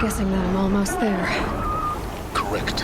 Guessing that I'm almost there. Correct.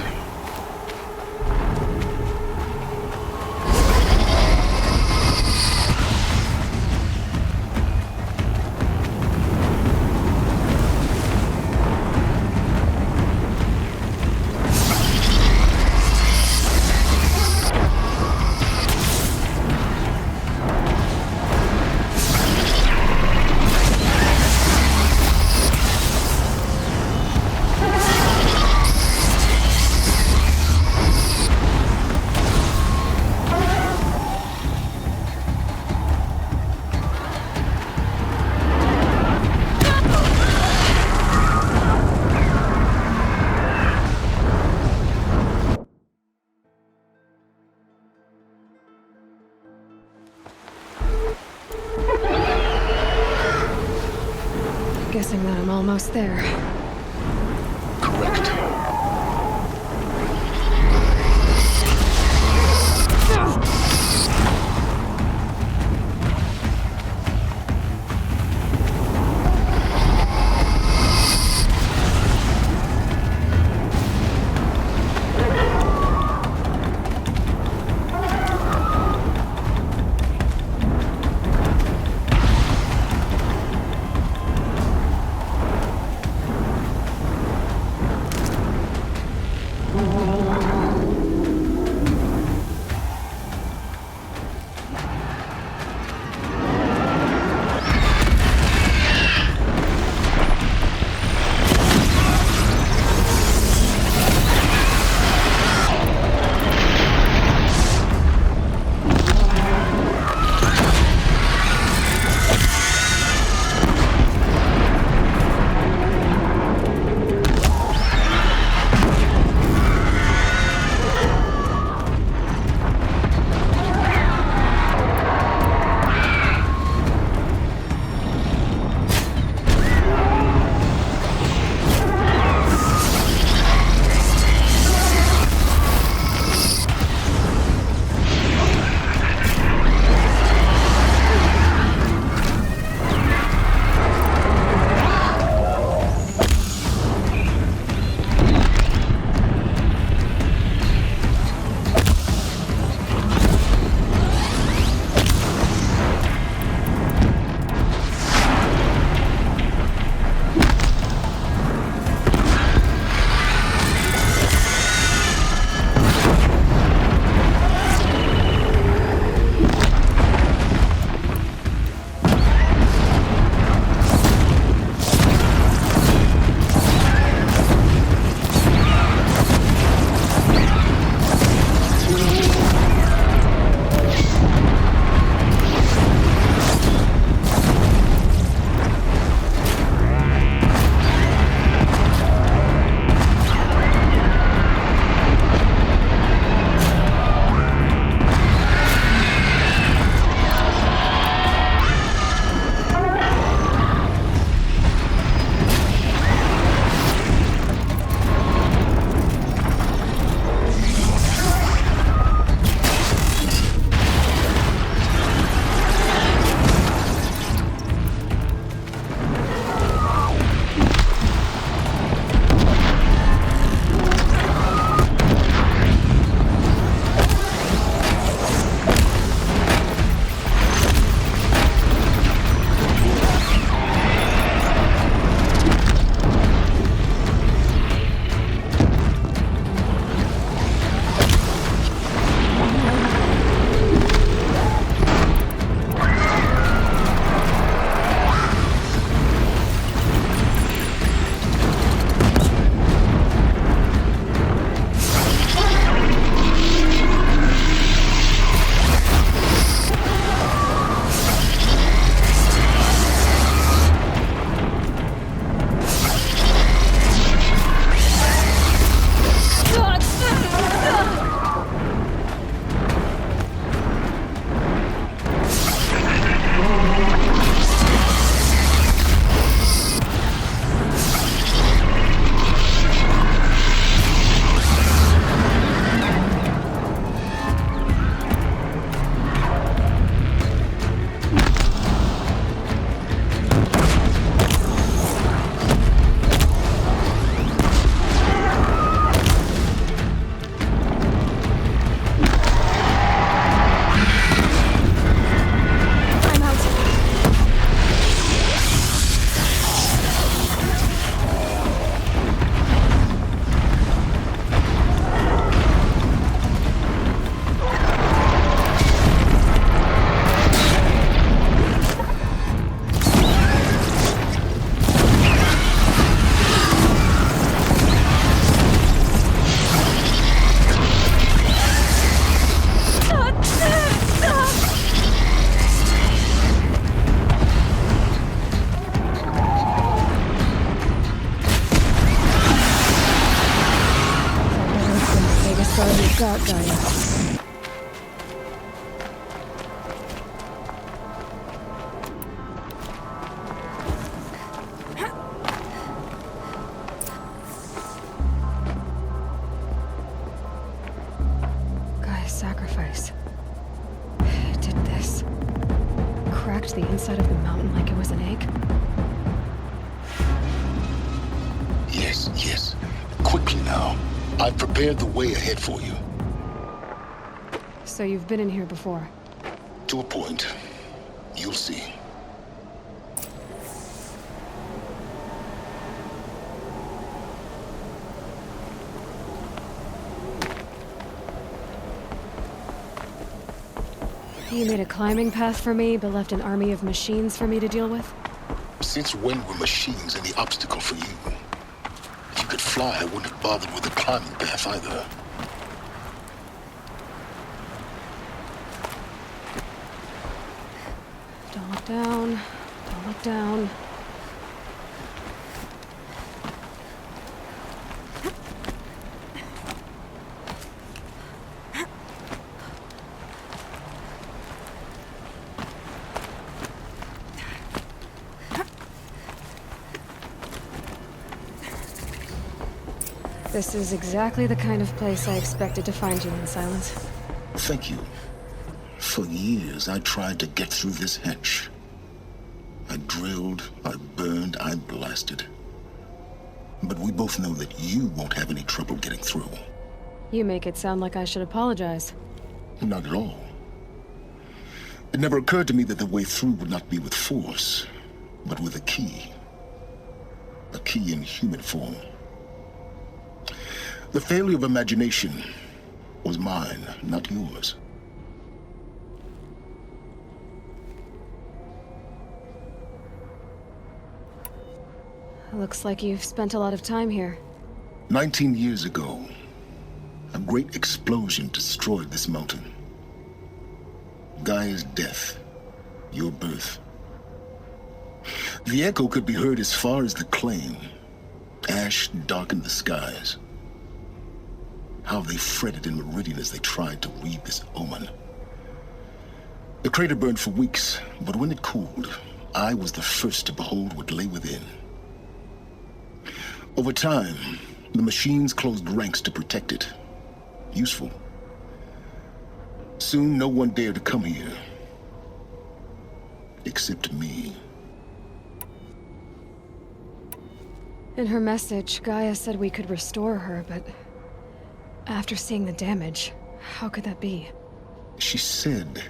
Guessing that I'm almost there. Correct. got Gaia. Gaia's sacrifice. It did this. Cracked the inside of the mountain like it was an egg. Yes, yes. Quickly now. I've prepared the way ahead for you. So you've been in here before? To a point. You'll see. You made a climbing path for me, but left an army of machines for me to deal with? Since when were machines any obstacle for you? If you could fly, I wouldn't have bothered with the climbing path either. Don't look down. Don't look down. This is exactly the kind of place I expected to find you in, Silence. Thank you. For years, I tried to get through this hatch. I drilled, I burned, I blasted. But we both know that you won't have any trouble getting through. You make it sound like I should apologize. Not at all. It never occurred to me that the way through would not be with force, but with a key. A key in human form. The failure of imagination was mine, not yours. Looks like you've spent a lot of time here. 19 years ago, a great explosion destroyed this mountain. Gaia's death, your birth. The echo could be heard as far as the claim. Ash darkened the skies. How they fretted in Meridian as they tried to read this omen. The crater burned for weeks, but when it cooled, I was the first to behold what lay within. Over time, the machines closed ranks to protect it. Useful. Soon, no one dared to come here. Except me. In her message, Gaia said we could restore her, but after seeing the damage, how could that be? She said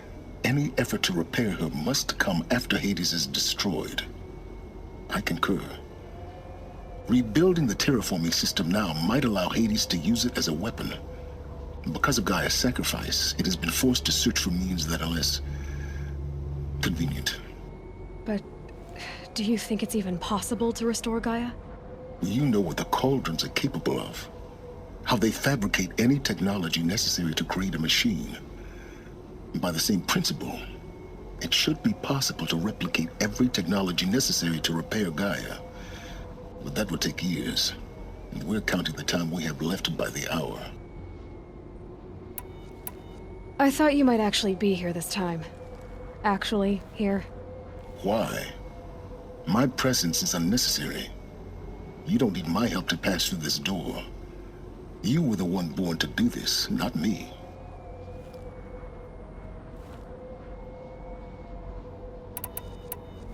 any effort to repair her must come after Hades is destroyed. I concur. Rebuilding the terraforming system now might allow Hades to use it as a weapon. Because of Gaia's sacrifice, it has been forced to search for means that are less convenient. But do you think it's even possible to restore Gaia? You know what the Cauldrons are capable of. How they fabricate any technology necessary to create a machine. By the same principle, it should be possible to replicate every technology necessary to repair Gaia. But that would take years, and we're counting the time we have left by the hour. I thought you might actually be here this time. Actually, here. Why? My presence is unnecessary. You don't need my help to pass through this door. You were the one born to do this, not me.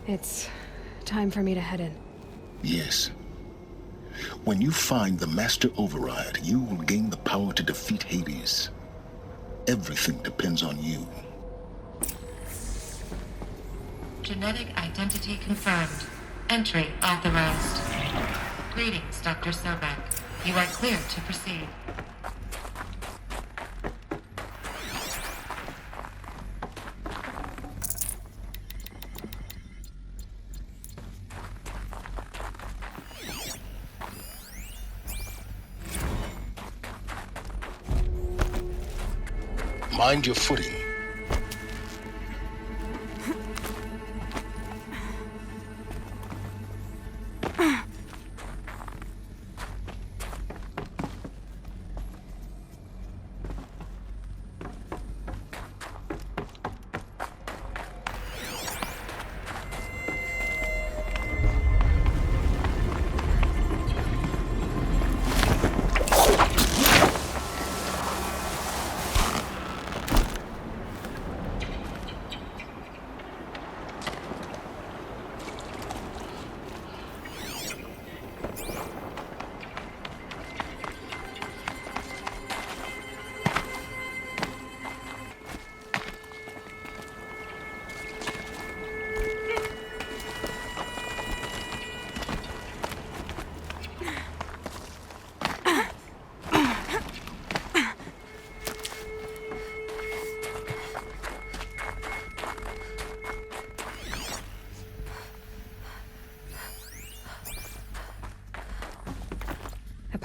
It's time for me to head in. Yes. When you find the Master Override, you will gain the power to defeat Hades. Everything depends on you. Genetic identity confirmed. Entry authorized. Greetings, Dr. Sobek. You are clear to proceed. Mind your footing.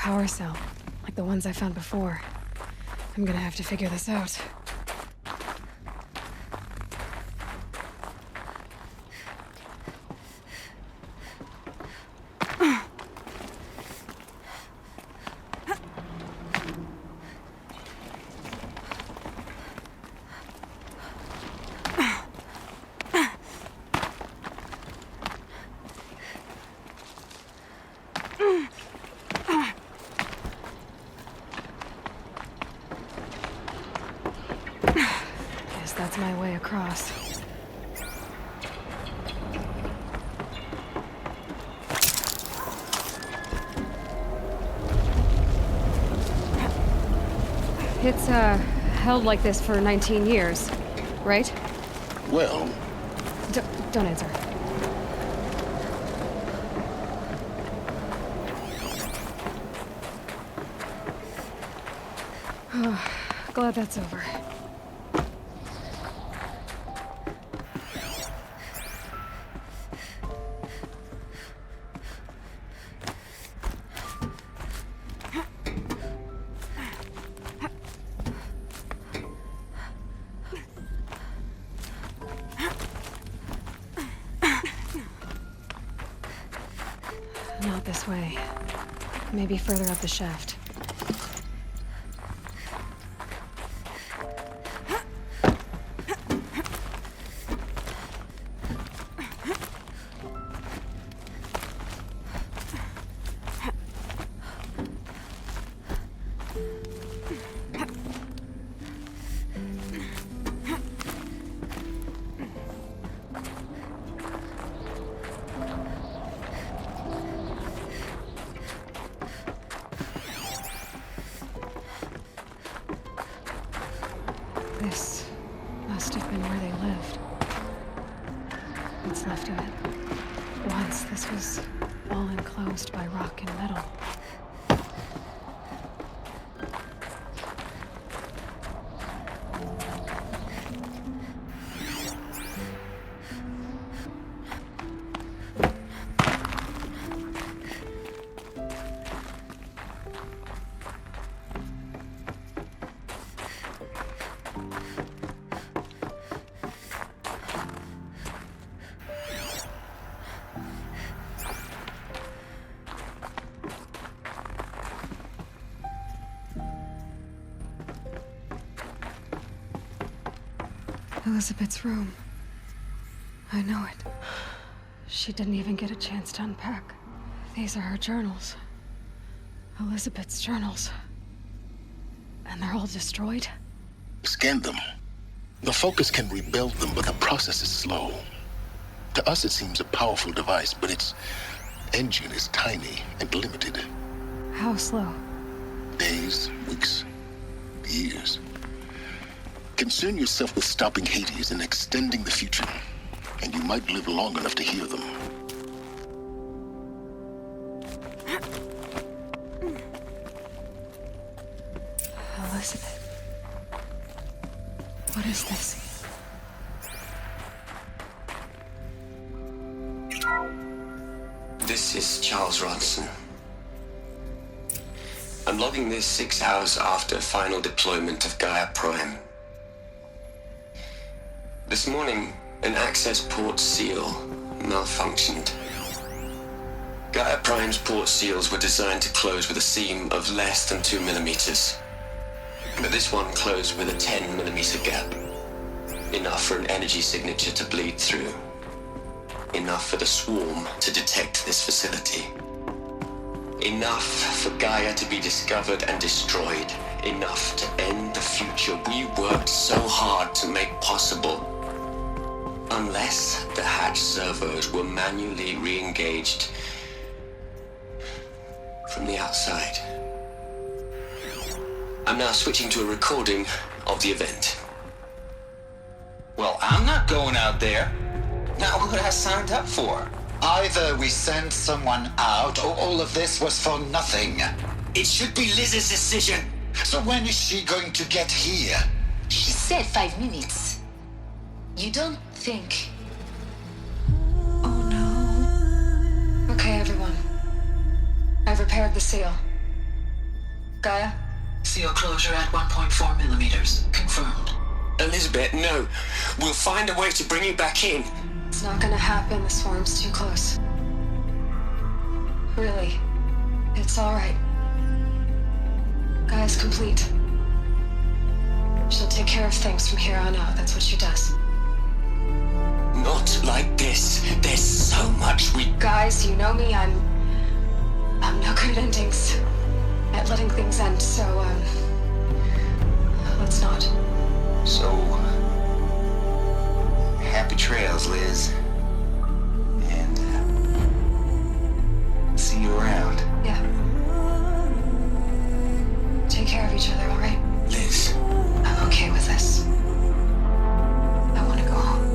power cell, like the ones I found before. I'm gonna have to figure this out. Guess that's my way across. It's, held like this for 19 years, right? Well, Don't answer. Glad that's over. Not this way. Maybe further up the shaft. This must have been where they lived. What's left of it. Once this was all enclosed by rock and metal. Elizabeth's room. I know it. She didn't even get a chance to unpack. These are her journals. Elizabeth's journals. And they're all destroyed? scan them. The Focus can rebuild them, but the process is slow. To us, it seems a powerful device, but its engine is tiny and limited. How slow? Days, weeks, years. Concern yourself with stopping Hades and extending the future, and you might live long enough to hear them. Elizabeth. What is this? This is Charles Ronson. I'm logging this 6 hours after final deployment of Gaia Prime. This morning, an access port seal malfunctioned. Gaia Prime's port seals were designed to close with a seam of less than 2 millimeters. But this one closed with a 10 millimeter gap. Enough for an energy signature to bleed through. Enough for the swarm to detect this facility. Enough for Gaia to be discovered and destroyed. Enough to end the future we worked so hard to make possible. Unless the hatch servos were manually re-engaged from the outside. I'm now switching to a recording of the event. Well, I'm not going out there. Now, what I signed up for? Either we send someone out, or all of this was for nothing. It should be Liz's decision. So when is she going to get here? She said 5 minutes. You don't think... Oh no. Okay, everyone. I've repaired the seal. Gaia? Seal closure at 1.4 millimeters. Confirmed. Elizabeth, no. We'll find a way to bring you back in. It's not gonna happen. The swarm's too close. Really. It's alright. Gaia's complete. She'll take care of things from here on out. That's what she does. Not like this. There's so much we... Guys, you know me. I'm no good at endings. At letting things end, so, let's not. So, happy trails, Liz. And, see you around. Yeah. Take care of each other, alright? Liz. I'm okay with this. I want to go home.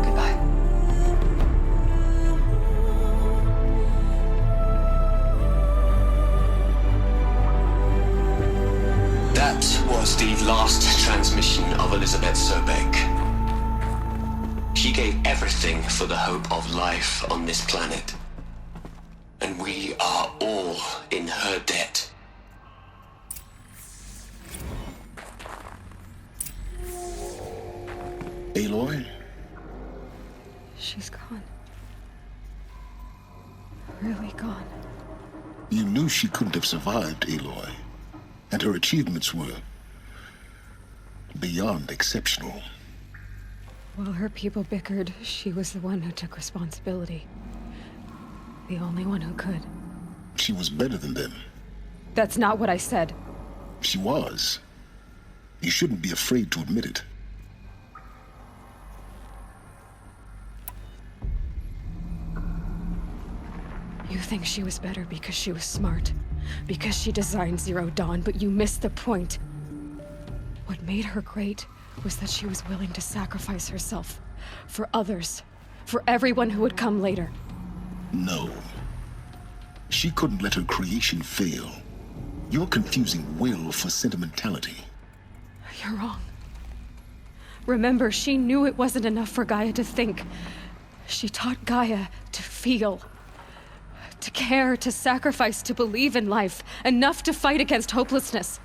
Goodbye. That was the last transmission of Elizabeth Sobek. She gave everything for the hope of life on this planet. And we are all in her debt. Aloy? She's gone. Really gone. You knew she couldn't have survived, Aloy. And her achievements were beyond exceptional. While her people bickered, she was the one who took responsibility. The only one who could. She was better than them. That's not what I said. She was. You shouldn't be afraid to admit it. You think she was better because she was smart, because she designed Zero Dawn, but you missed the point. What made her great was that she was willing to sacrifice herself for others, for everyone who would come later. No. She couldn't let her creation fail. You're confusing will for sentimentality. You're wrong. Remember, she knew it wasn't enough for Gaia to think. She taught Gaia to feel. To care, to sacrifice, to believe in life, enough to fight against hopelessness.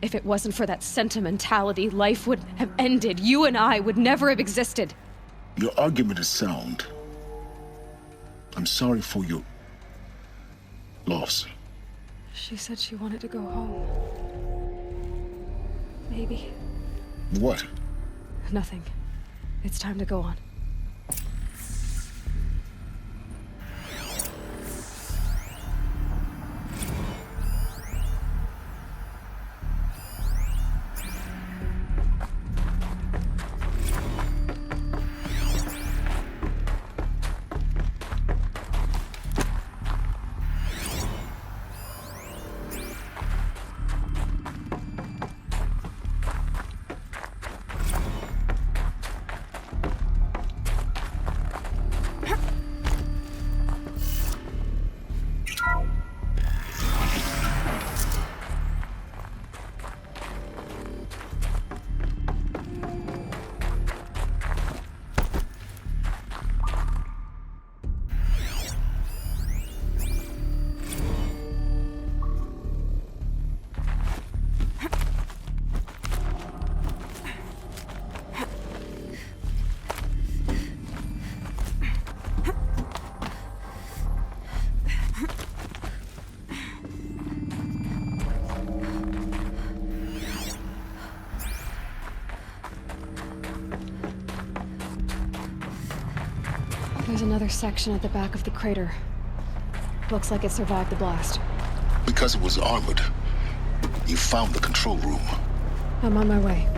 If it wasn't for that sentimentality, life would have ended. You and I would never have existed. Your argument is sound. I'm sorry for your loss. She said she wanted to go home. Maybe. What? Nothing. It's time to go on. There's another section at the back of the crater. Looks like it survived the blast. Because it was armored. You found the control room. I'm on my way.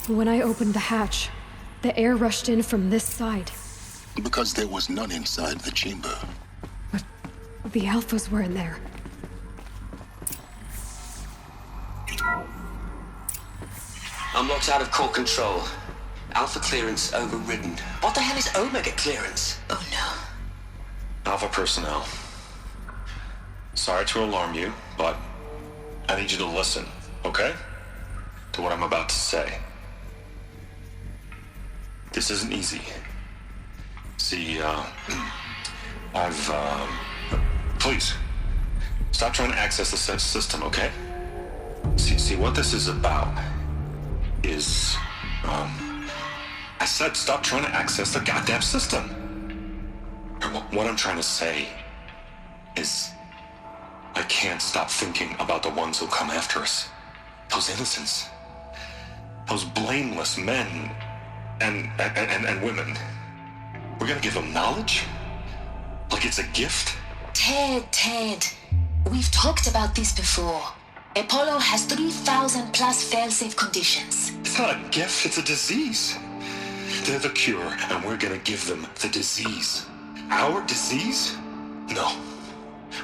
When I opened the hatch, the air rushed in from this side. Because there was none inside the chamber. But the Alphas were in there. Unlocked out of core control. Alpha clearance overridden. What the hell is Omega clearance? Oh no. Alpha personnel. Sorry to alarm you, but I need you to listen, okay? To what I'm about to say. This isn't easy. See, please, stop trying to access the system, okay? See, what this is about is, I said stop trying to access the goddamn system. What I'm trying to say is, I can't stop thinking about the ones who come after us. Those innocents. Those blameless men and women. We're gonna give them knowledge? Like it's a gift? Ted. We've talked about this before. Apollo has 3,000 plus fail-safe conditions. It's not a gift, it's a disease. They're the cure, and we're gonna give them the disease. Our disease? No,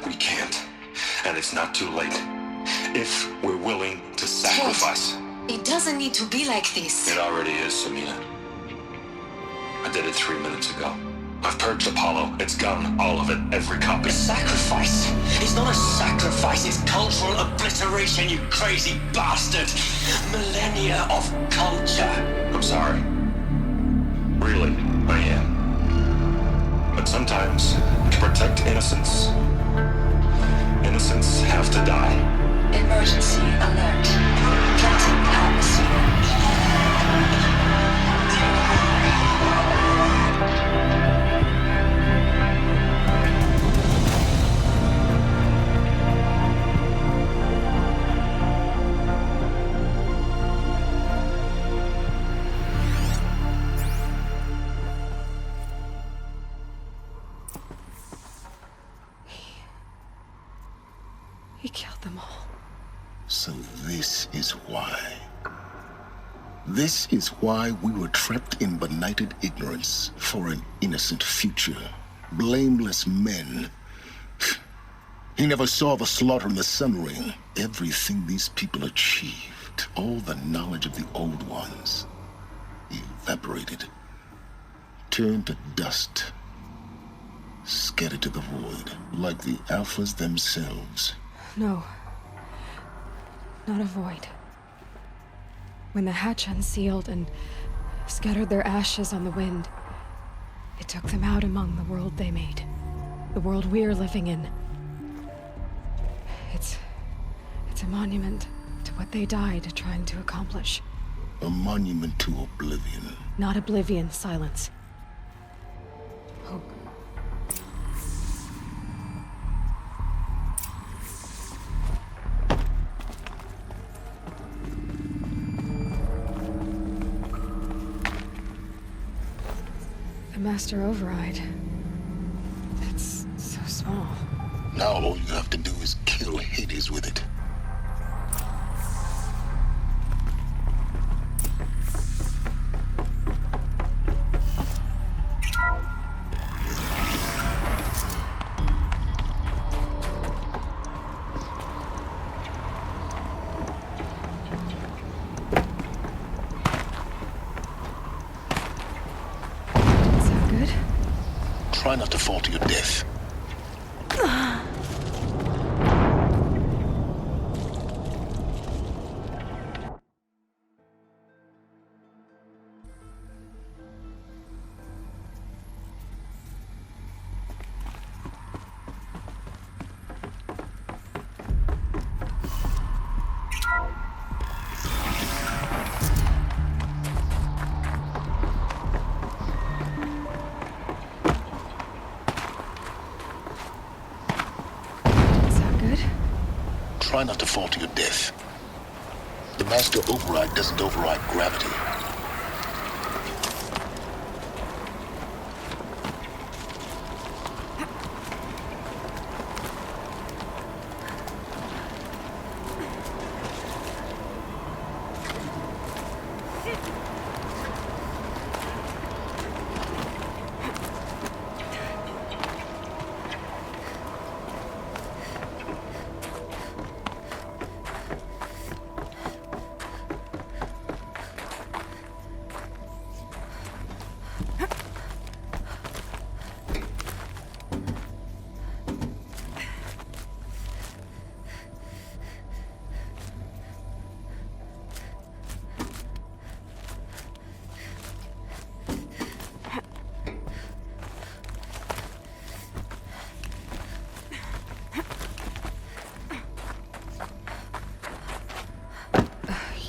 we can't. And it's not too late. If we're willing to sacrifice. Ted, it doesn't need to be like this. It already is, Samina. I did it 3 minutes ago. I've purged Apollo. It's gone. All of it. Every copy. A sacrifice? It's not a sacrifice, it's cultural obliteration, you crazy bastard! Millennia of culture! I'm sorry. Really, I am. But sometimes, to protect innocence, innocents have to die. Emergency alert. Planting atmosphere. He killed them all. So this is why. This is why we were trapped in benighted ignorance for an innocent future. Blameless men. He never saw the slaughter in the Sun Ring. Everything these people achieved, all the knowledge of the old ones, evaporated, turned to dust, scattered to the void, like the Alphas themselves. No. Not a void. When the hatch unsealed and scattered their ashes on the wind, it took them out among the world they made. The world we're living in. It's a monument to what they died trying to accomplish. A monument to oblivion. Not oblivion, silence. Hope. The Master Override. It's so small. Now all you have to do is kill Hades with it. Is that good? Try not to fall to your death. Is that good? Try not to fall to your death. The Master Override doesn't override gravity.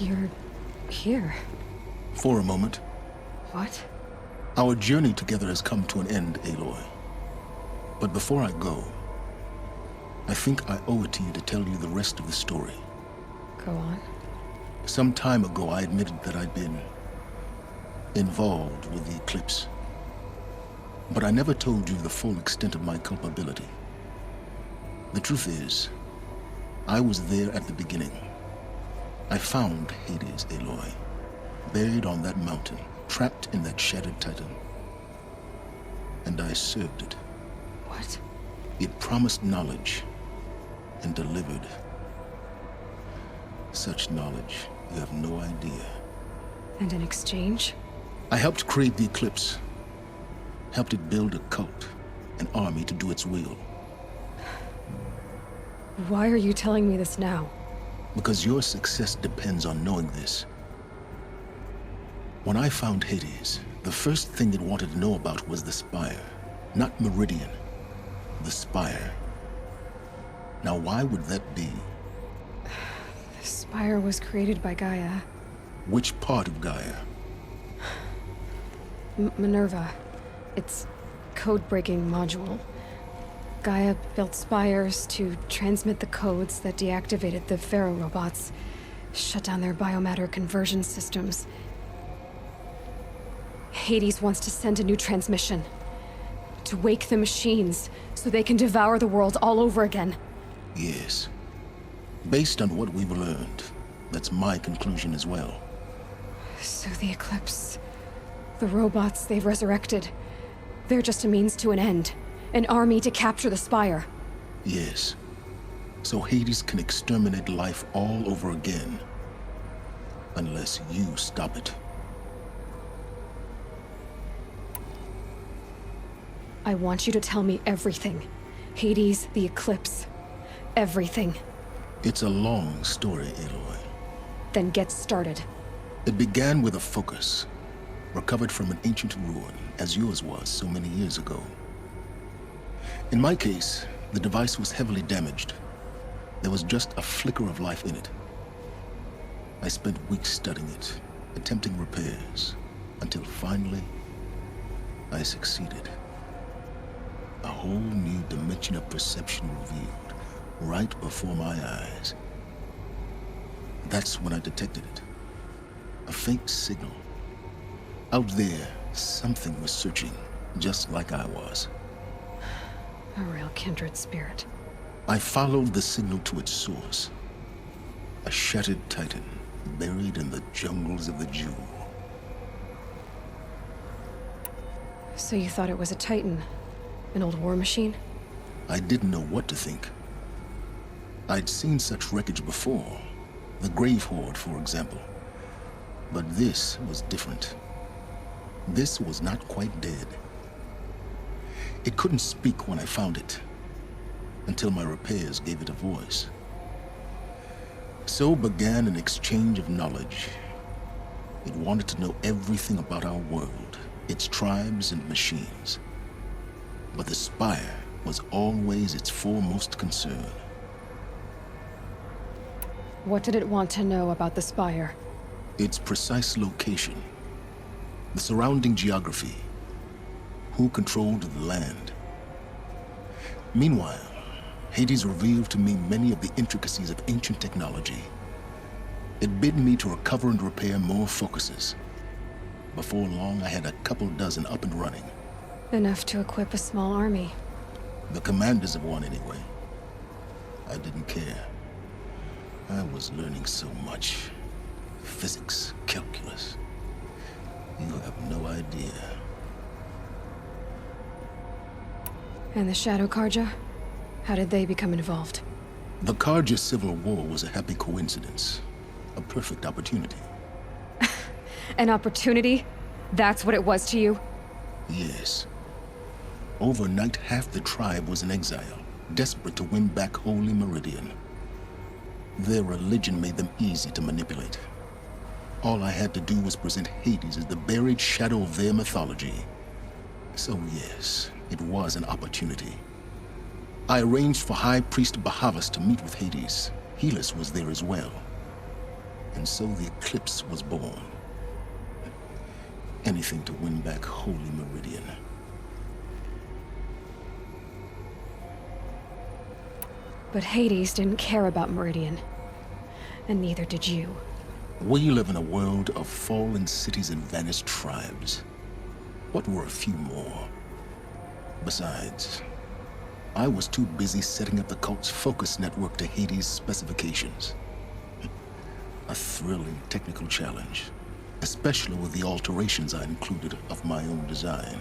You're here. For a moment. What? Our journey together has come to an end, Aloy. But before I go, I think I owe it to you to tell you the rest of the story. Go on. Some time ago, I admitted that I'd been involved with the Eclipse. But I never told you the full extent of my culpability. The truth is, I was there at the beginning. I found Hades, Aloy, buried on that mountain, trapped in that shattered titan. And I served it. What? It promised knowledge and delivered. Such knowledge, you have no idea. And in exchange? I helped create the Eclipse. Helped it build a cult, an army to do its will. Why are you telling me this now? Because your success depends on knowing this. When I found Hades, the first thing it wanted to know about was the Spire. Not Meridian. The Spire. Now why would that be? The Spire was created by Gaia. Which part of Gaia? Minerva. It's code-breaking module. Gaia built spires to transmit the codes that deactivated the Pharaoh robots, shut down their biomatter conversion systems. Hades wants to send a new transmission. To wake the machines, so they can devour the world all over again. Yes. Based on what we've learned, that's my conclusion as well. So the Eclipse... the robots they've resurrected... they're just a means to an end. An army to capture the Spire. Yes. So Hades can exterminate life all over again. Unless you stop it. I want you to tell me everything. Hades, the Eclipse. Everything. It's a long story, Aloy. Then get started. It began with a focus. Recovered from an ancient ruin, as yours was so many years ago. In my case, the device was heavily damaged. There was just a flicker of life in it. I spent weeks studying it, attempting repairs, until finally, I succeeded. A whole new dimension of perception revealed, right before my eyes. That's when I detected it. A faint signal. Out there, something was searching, just like I was. A real kindred spirit. I followed the signal to its source. A shattered titan, buried in the jungles of the Jewel. So you thought it was a titan? An old war machine? I didn't know what to think. I'd seen such wreckage before. The Grave Horde, for example. But this was different. This was not quite dead. It couldn't speak when I found it, until my repairs gave it a voice. So began an exchange of knowledge. It wanted to know everything about our world, its tribes and machines. But the Spire was always its foremost concern. What did it want to know about the Spire? Its precise location, the surrounding geography, who controlled the land. Meanwhile, Hades revealed to me many of the intricacies of ancient technology. It bid me to recover and repair more focuses. Before long, I had a couple dozen up and running. Enough to equip a small army. The commanders of one, anyway. I didn't care. I was learning so much. Physics, calculus. You have no idea. And the Shadow Carja? How did they become involved? The Carja Civil War was a happy coincidence. A perfect opportunity. An opportunity? That's what it was to you? Yes. Overnight, half the tribe was in exile, desperate to win back Holy Meridian. Their religion made them easy to manipulate. All I had to do was present Hades as the buried shadow of their mythology. So yes, it was an opportunity. I arranged for High Priest Bahavas to meet with Hades. Helis was there as well. And so the Eclipse was born. Anything to win back Holy Meridian. But Hades didn't care about Meridian. And neither did you. We live in a world of fallen cities and vanished tribes. What were a few more? Besides, I was too busy setting up the cult's focus network to Hades' specifications. A thrilling technical challenge, especially with the alterations I included of my own design.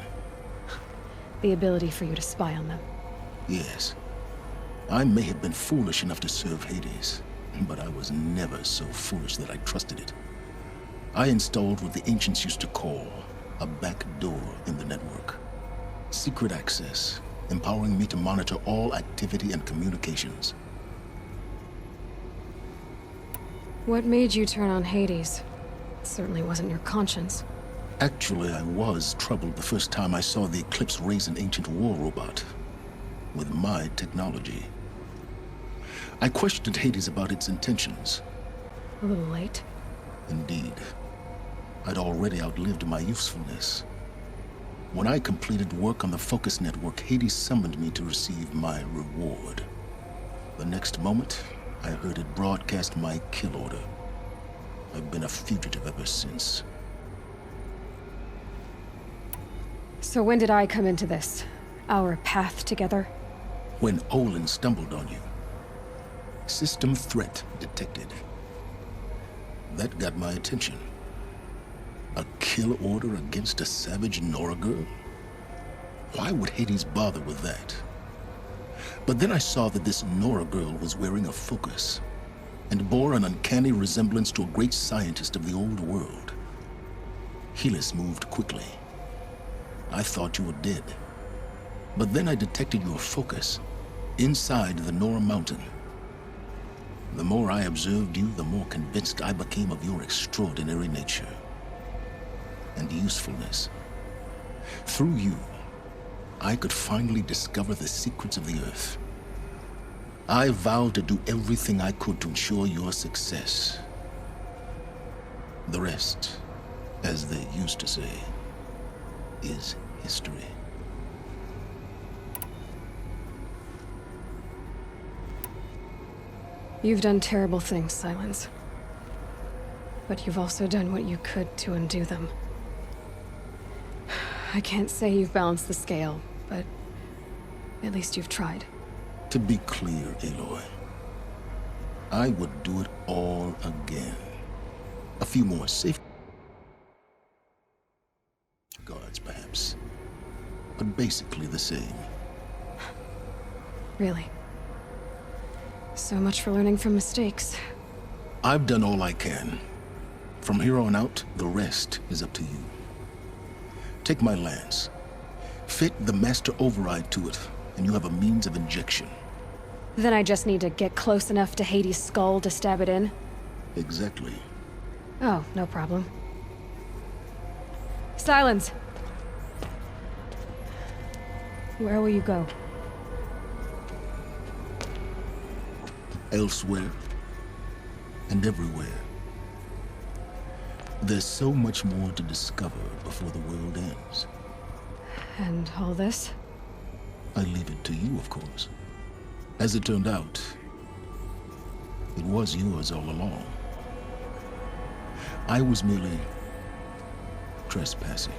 The ability for you to spy on them. Yes. I may have been foolish enough to serve Hades, but I was never so foolish that I trusted it. I installed what the ancients used to call a back door in the network. Secret access, empowering me to monitor all activity and communications. What made you turn on Hades? It certainly wasn't your conscience. Actually, I was troubled the first time I saw the Eclipse raise an ancient war robot with my technology. I questioned Hades about its intentions. A little late. Indeed. I'd already outlived my usefulness. When I completed work on the Focus Network, Hades summoned me to receive my reward. The next moment, I heard it broadcast my kill order. I've been a fugitive ever since. So when did I come into this? Our path together? When Olin stumbled on you. System threat detected. That got my attention. A kill order against a savage Nora girl? Why would Hades bother with that? But then I saw that this Nora girl was wearing a focus, and bore an uncanny resemblance to a great scientist of the old world. Helis moved quickly. I thought you were dead. But then I detected your focus inside the Nora mountain. The more I observed you, the more convinced I became of your extraordinary nature and usefulness. Through you, I could finally discover the secrets of the Earth. I vowed to do everything I could to ensure your success. The rest, as they used to say, is history. You've done terrible things, Silence. But you've also done what you could to undo them. I can't say you've balanced the scale, but at least you've tried. To be clear, Aloy, I would do it all again. A few more safeguards, perhaps, but basically the same. Really? So much for learning from mistakes. I've done all I can. From here on out, the rest is up to you. Take my lance. Fit the master override to it, and you have a means of injection. Then I just need to get close enough to Hades' skull to stab it in? Exactly. Oh, no problem. Silence! Where will you go? Elsewhere. And everywhere. There's so much more to discover before the world ends. And all this? I leave it to you, of course. As it turned out, it was yours all along. I was merely trespassing.